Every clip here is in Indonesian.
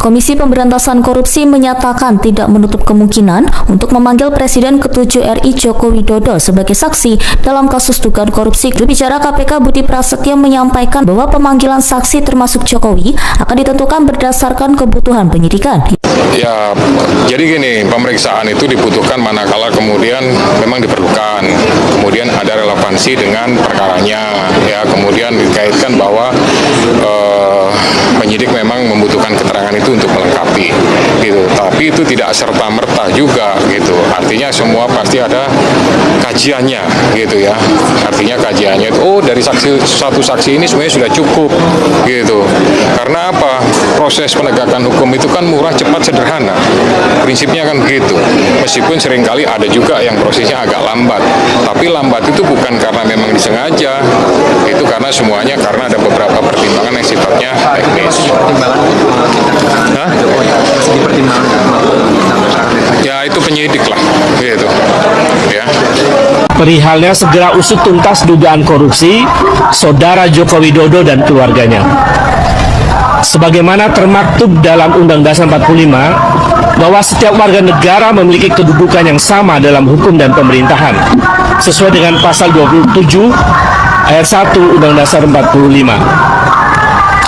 Komisi Pemberantasan Korupsi menyatakan tidak menutup kemungkinan untuk memanggil Presiden ke-7 RI Joko Widodo sebagai saksi dalam kasus dugaan korupsi. Juru bicara KPK Budi Prasetyo menyampaikan bahwa pemanggilan saksi termasuk Jokowi akan ditentukan berdasarkan kebutuhan penyidikan. Ya, jadi gini, pemeriksaan itu dibutuhkan manakala kemudian memang diperlukan, kemudian ada relevansi dengan perkaranya, ya, kemudian dikaitkan bahwa penyidik memang membutuhkan keterangan itu untuk melengkapi, gitu. Tapi itu tidak serta-merta juga, gitu. Artinya semua pasti ada kajiannya, gitu ya. Artinya kajiannya itu, dari satu saksi ini sebenarnya sudah cukup, gitu. Karena apa? Proses penegakan hukum itu kan murah, cepat, sederhana. Prinsipnya kan begitu. Meskipun seringkali ada juga yang prosesnya agak lambat. Tapi lambat itu bukan karena memang disengaja. Itu karena semuanya karena ada beberapa pertimbangan yang sifatnya teknis. Ya itu penyidik lah, gitu. Ya. Perihalnya segera usut tuntas dugaan korupsi Saudara Joko Widodo dan keluarganya. Sebagaimana termaktub dalam Undang Dasar 45 bahwa setiap warga negara memiliki kedudukan yang sama dalam hukum dan pemerintahan sesuai dengan pasal 27 ayat 1 Undang Dasar 45.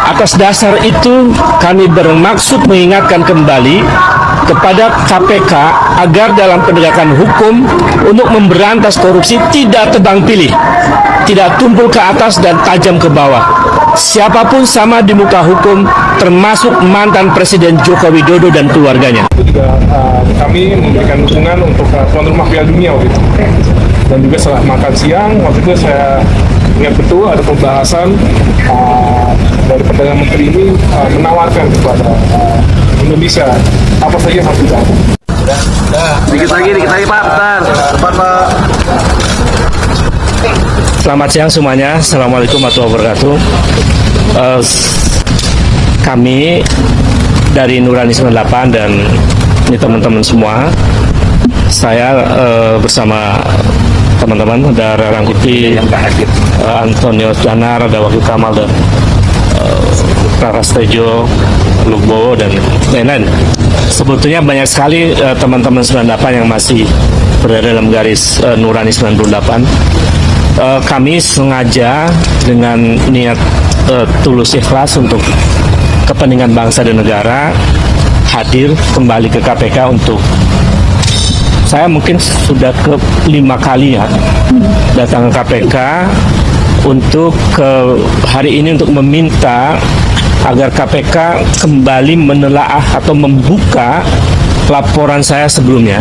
Atas dasar itu kami bermaksud mengingatkan kembali kepada KPK agar dalam penegakan hukum untuk memberantas korupsi tidak tebang pilih, tidak tumpul ke atas dan tajam ke bawah. Siapapun sama di muka hukum, termasuk mantan Presiden Joko Widodo dan keluarganya. Itu juga kami memberikan dukungan untuk tuan rumah Piala Dunia waktu itu. Dan juga setelah makan siang, waktu itu saya ingat betul ada pembahasan dari Perdana Menteri ini menawarkan kepada Indonesia apa saja yang harus dilakukan. Dikit lagi Pak, bentar. Depan Pak. Selamat siang semuanya, Assalamualaikum warahmatullahi wabarakatuh. Kami dari Nurani 98 dan ini teman-teman semua, saya bersama teman-teman ada Rangkuti, Antonio Janar, ada Wakil Kamal dan Raras Tejo, Lugbo dan lain-lain. Sebetulnya banyak sekali teman-teman 98 yang masih berada dalam garis Nurani 98. Kami sengaja dengan niat tulus ikhlas untuk kepentingan bangsa dan negara hadir kembali ke KPK untuk saya mungkin sudah ke-5 kali ya datang ke KPK untuk hari ini untuk meminta agar KPK kembali menelaah atau membuka laporan saya sebelumnya,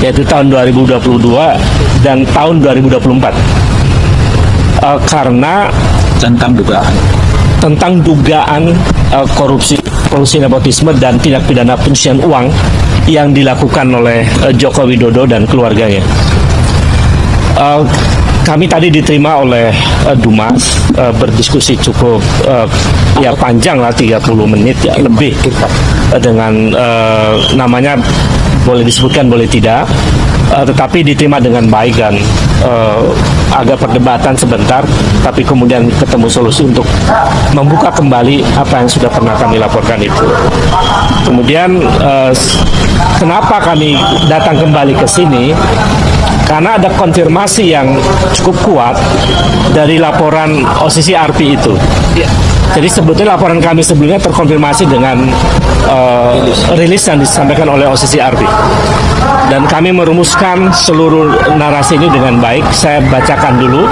yaitu tahun 2022 dan tahun 2024. Karena tentang dugaan korupsi nepotisme dan tindak pidana pencucian uang yang dilakukan oleh Joko Widodo dan keluarganya. Kami tadi diterima oleh Dumas, berdiskusi cukup ya panjang lah, 30 menit ya lebih, dengan namanya boleh disebutkan boleh tidak, tetapi diterima dengan baik dan agak perdebatan sebentar, tapi kemudian ketemu solusi untuk membuka kembali apa yang sudah pernah kami laporkan itu. Kemudian kenapa kami datang kembali ke sini? Karena ada konfirmasi yang cukup kuat dari laporan OCCRP itu. Jadi sebetulnya laporan kami sebelumnya terkonfirmasi dengan rilis yang disampaikan oleh OCCRP. Dan kami merumuskan seluruh narasi ini dengan baik. Saya bacakan dulu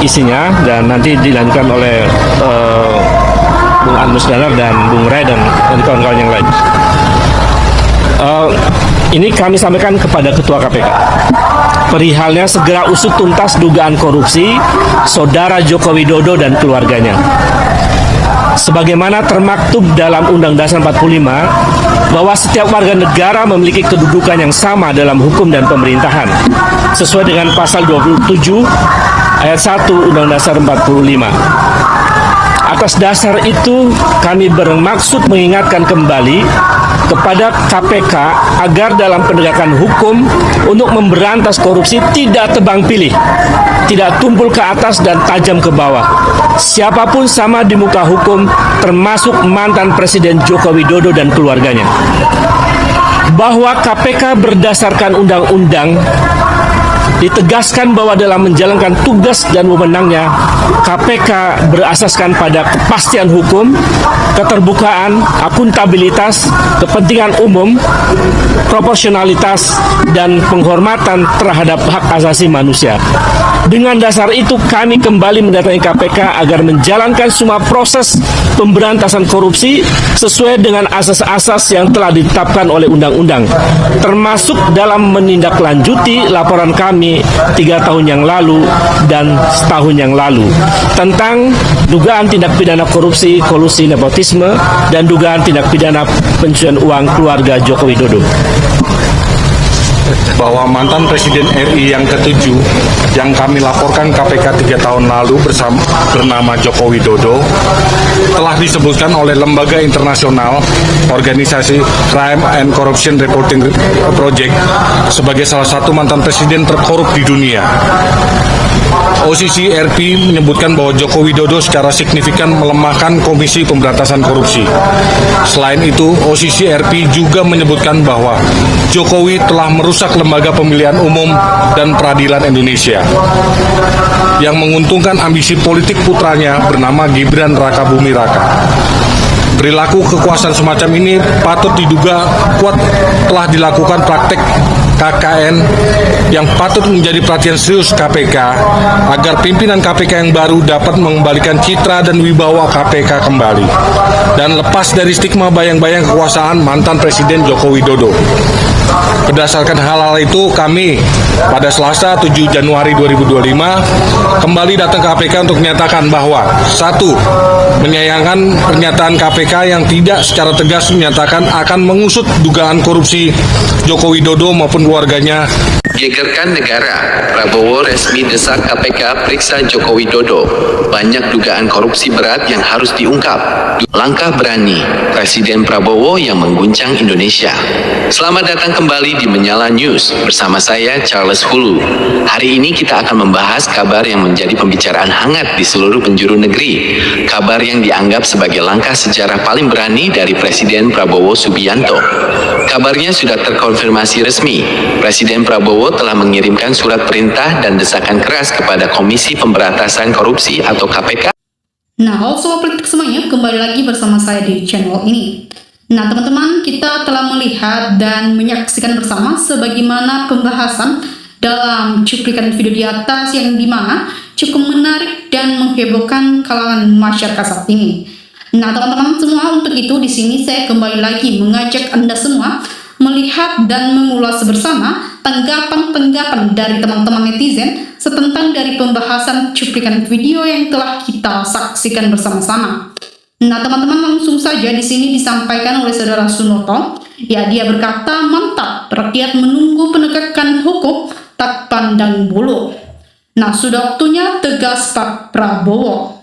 isinya dan nanti dilanjutkan oleh Bung Anmus Dalar dan Bung Ray dan kawan-kawan yang lain. Ini kami sampaikan kepada Ketua KPK. Perihalnya segera usut tuntas dugaan korupsi Saudara Joko Widodo dan keluarganya. Sebagaimana termaktub dalam Undang Dasar 45 bahwa setiap warga negara memiliki kedudukan yang sama dalam hukum dan pemerintahan sesuai dengan pasal 27 ayat 1 Undang Dasar 45. Atas dasar itu kami bermaksud mengingatkan kembali kepada KPK agar dalam penegakan hukum untuk memberantas korupsi tidak tebang pilih, tidak tumpul ke atas dan tajam ke bawah. Siapapun sama di muka hukum, termasuk mantan Presiden Joko Widodo dan keluarganya. Bahwa KPK berdasarkan undang-undang, ditegaskan bahwa dalam menjalankan tugas dan wewenangnya, KPK berasaskan pada kepastian hukum, keterbukaan, akuntabilitas, kepentingan umum, proporsionalitas, dan penghormatan terhadap hak asasi manusia. Dengan dasar itu, kami kembali mendatangi KPK agar menjalankan semua proses pemberantasan korupsi sesuai dengan asas-asas yang telah ditetapkan oleh undang-undang, termasuk dalam menindaklanjuti laporan kami 3 tahun yang lalu dan setahun yang lalu tentang dugaan tindak pidana korupsi, kolusi, nepotisme, dan dugaan tindak pidana pencucian uang keluarga Joko Widodo. Bahwa mantan Presiden RI yang ke-7 yang kami laporkan KPK 3 tahun lalu bernama Joko Widodo telah disebutkan oleh lembaga internasional organisasi Crime and Corruption Reporting Project sebagai salah satu mantan presiden terkorup di dunia. OCC RP menyebutkan bahwa Joko Widodo secara signifikan melemahkan Komisi Pemberantasan Korupsi. Selain itu, OCC RP juga menyebutkan bahwa Jokowi telah merusak lembaga pemilihan umum dan peradilan Indonesia yang menguntungkan ambisi politik putranya bernama Gibran Rakabuming Raka. Perilaku kekuasaan semacam ini patut diduga kuat telah dilakukan praktek KKN yang patut menjadi perhatian serius KPK agar pimpinan KPK yang baru dapat mengembalikan citra dan wibawa KPK kembali dan lepas dari stigma bayang-bayang kekuasaan mantan Presiden Joko Widodo. Berdasarkan hal-hal itu, kami pada Selasa 7 Januari 2025 kembali datang ke KPK untuk menyatakan bahwa 1. Menyayangkan pernyataan KPK yang tidak secara tegas menyatakan akan mengusut dugaan korupsi Joko Widodo maupun keluarganya. Gegerkan negara, Prabowo resmi desak KPK periksa Joko Widodo. Banyak dugaan korupsi berat yang harus diungkap. Langkah berani Presiden Prabowo yang mengguncang Indonesia. Selamat datang kembali di Menyala News bersama saya Charles Hulu. Hari ini kita akan membahas kabar yang menjadi pembicaraan hangat di seluruh penjuru negeri. Kabar yang dianggap sebagai langkah sejarah paling berani dari Presiden Prabowo Subianto. Kabarnya sudah terkonfirmasi resmi. Presiden Prabowo telah mengirimkan surat perintah dan desakan keras kepada Komisi Pemberantasan Korupsi atau KPK. Nah, halo sobat politik semuanya, kembali lagi bersama saya di channel ini. Nah, teman-teman, kita telah melihat dan menyaksikan bersama sebagaimana pembahasan dalam cuplikan video di atas yang dimana cukup menarik dan menghebohkan kalangan masyarakat saat ini. Nah, teman-teman semua, untuk itu di sini saya kembali lagi mengajak Anda semua melihat dan mengulas bersama tanggapan-tanggapan dari teman-teman netizen setentang dari pembahasan cuplikan video yang telah kita saksikan bersama-sama. Nah, teman-teman, langsung saja di sini disampaikan oleh Saudara Sunoto. Ya, dia berkata, mantap, rakyat menunggu penegakan hukum tak pandang bulu. Nah, sudah waktunya tegas Pak Prabowo.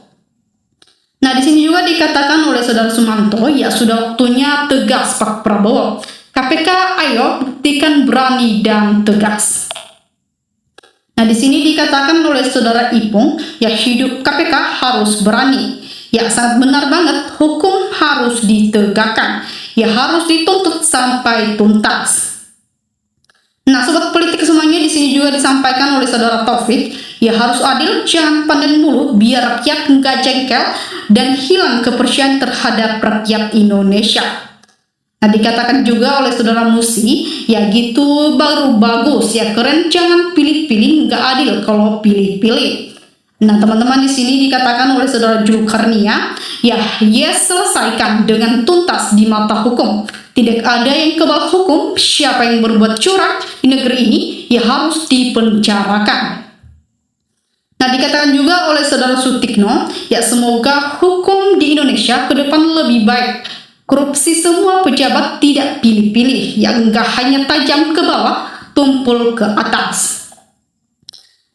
Nah, di sini juga dikatakan oleh Saudara Sumanto, ya sudah waktunya tegas Pak Prabowo. KPK ayo buktikan berani dan tegas. Nah, di sini dikatakan oleh Saudara Ipung, ya hidup KPK harus berani. Ya, sangat benar banget, hukum harus ditegakkan. Ya, harus dituntut sampai tuntas. Nah, sobat politik semuanya, di sini juga disampaikan oleh Saudara Taufik, ya harus adil, jangan pandang bulu, biar rakyat nggak jengkel dan hilang kepercayaan terhadap rakyat Indonesia. Nah, dikatakan juga oleh Saudara Musi, ya gitu baru bagus, ya keren, jangan pilih-pilih, nggak adil kalau pilih-pilih. Nah, teman-teman, di sini dikatakan oleh Saudara Julkarnia, ya yes, selesaikan dengan tuntas di mata hukum. Tidak ada yang kebal hukum, siapa yang berbuat curang di negeri ini, ya harus dipenjarakan. Nah, dikatakan juga oleh Saudara Sutikno, ya semoga hukum di Indonesia ke depan lebih baik. Korupsi semua pejabat tidak pilih-pilih, yang enggak hanya tajam ke bawah, tumpul ke atas.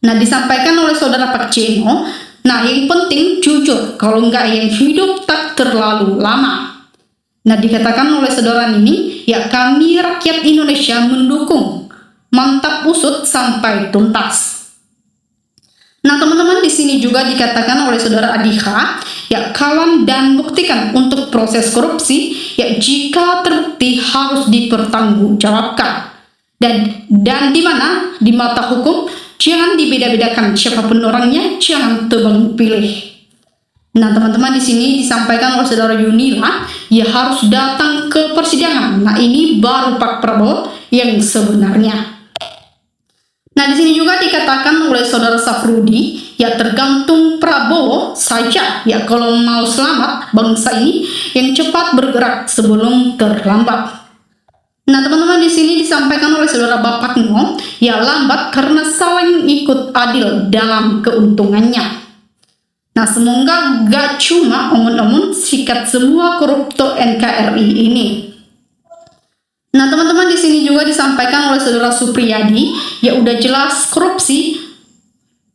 Nah, disampaikan oleh Saudara Pak Ceno, nah yang penting jujur, kalau enggak yang hidup tak terlalu lama. Nah, dikatakan oleh Saudara Nini, ya kami rakyat Indonesia mendukung. Mantap usut sampai tuntas. Nah teman-teman, di sini juga dikatakan oleh saudara Adiha, ya kawan dan buktikan untuk proses korupsi, ya jika terbukti harus dipertanggungjawabkan. Dan di mana di mata hukum jangan dibeda-bedakan siapapun orangnya, jangan tebang pilih. Nah teman-teman, di sini disampaikan oleh saudara Yunila, ya harus datang ke persidangan. Nah ini baru Pak Prabowo yang sebenarnya. Nah, di sini juga dikatakan oleh saudara Safrudi, ya tergantung Prabowo saja, ya kalau mau selamat bangsa ini yang cepat bergerak sebelum terlambat. Nah, teman-teman, di sini disampaikan oleh saudara Bapak Ngo, ya lambat karena saling ikut adil dalam keuntungannya. Nah, semoga gak cuma omong-omong sikat semua koruptor NKRI ini. Nah teman-teman, di sini juga disampaikan oleh saudara Supriyadi, ya udah jelas korupsi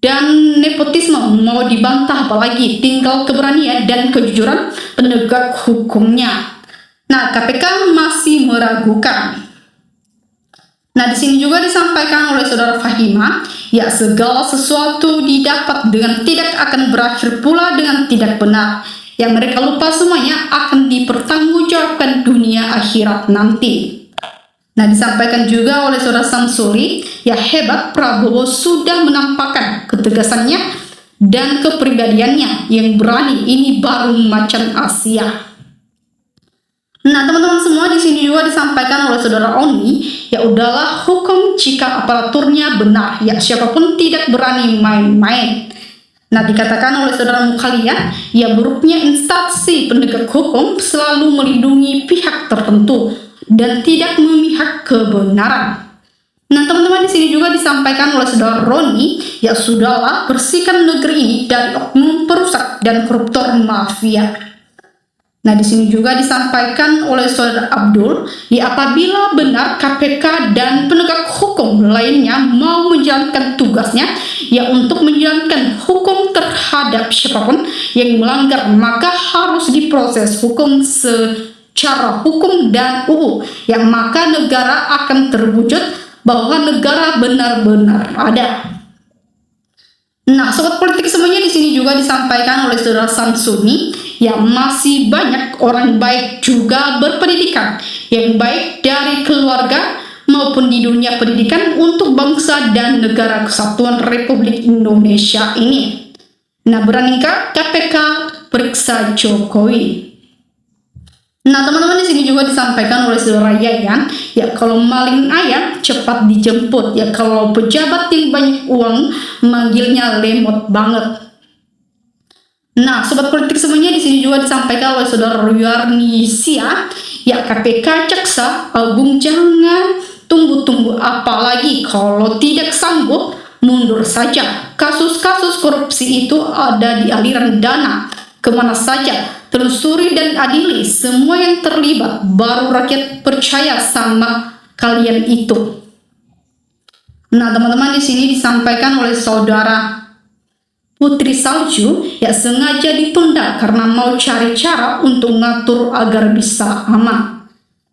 dan nepotisme mau dibantah apalagi, tinggal keberanian dan kejujuran penegak hukumnya. Nah KPK masih meragukan. Nah di sini juga disampaikan oleh saudara Fahima, ya segala sesuatu didapat dengan tidak akan berakhir pula dengan tidak benar. Yang mereka lupa semuanya akan dipertanggungjawabkan dunia akhirat nanti. Nah disampaikan juga oleh saudara Samsuri, ya hebat Prabowo sudah menampakkan ketegasannya dan kepribadiannya yang berani, ini baru macan Asia. Nah teman-teman semua, di sini juga disampaikan oleh saudara Oni, ya udahlah hukum jika aparaturnya benar, ya siapapun tidak berani main-main. Nah dikatakan oleh saudara Mukalia, ya buruknya instansi penegak hukum selalu melindungi pihak tertentu dan tidak memihak kebenaran. Nah teman-teman, di sini juga disampaikan oleh saudara Roni, ya sudahlah bersihkan negeri ini dari oknum perusak dan koruptor mafia. Nah di sini juga disampaikan oleh saudara Abdul, ya apabila benar KPK dan penegak hukum lainnya mau menjalankan tugasnya, ya untuk menjalankan hukum terhadap siapapun yang melanggar, maka harus diproses hukum secara hukum dan UU, yang maka negara akan terwujud bahwa negara benar-benar ada. Nah, sobat politik semuanya, di sini juga disampaikan oleh saudara Samsuni, ya masih banyak orang baik juga berpendidikan, yang baik dari keluarga maupun di dunia pendidikan untuk bangsa dan negara kesatuan Republik Indonesia ini. Nah, beranikah KPK periksa Jokowi? Nah teman-teman, di sini juga disampaikan oleh saudara Yayan, ya kalau maling ayam cepat dijemput, ya kalau pejabat yang banyak uang manggilnya lemot banget. Nah sobat politik semuanya, di sini juga disampaikan oleh saudara Yarnisia, ya KPK Jaksa Agung jangan tunggu-tunggu, apalagi kalau tidak sanggup mundur saja. Kasus-kasus korupsi itu ada di aliran dana kemana saja, telusuri dan adili semua yang terlibat, baru rakyat percaya sama kalian itu. Nah teman-teman, di sini disampaikan oleh saudara Putri Salju, ya sengaja ditunda karena mau cari cara untuk ngatur agar bisa aman.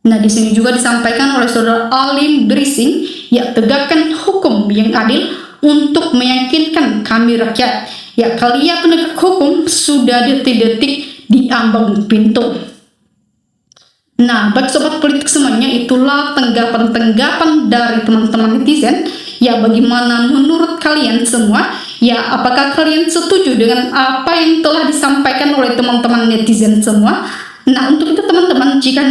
Nah di sini juga disampaikan oleh saudara Alim Drising, ya tegakkan hukum yang adil untuk meyakinkan kami rakyat, ya kalian penegak hukum sudah detik-detik di ambang pintu. Nah bagi sobat politik semuanya, itulah tanggapan-tanggapan dari teman-teman netizen. Ya bagaimana menurut kalian semua? Ya apakah kalian setuju dengan apa yang telah disampaikan oleh teman-teman netizen semua? Nah untuk itu teman-teman, jika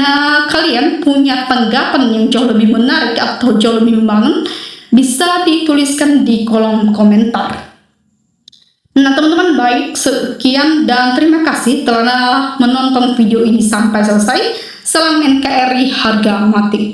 kalian punya tanggapan yang jauh lebih menarik atau jauh lebih membangun, bisa dituliskan di kolom komentar. Nah teman-teman, baik, sekian dan terima kasih telah menonton video ini sampai selesai. Salam NKRI harga mati.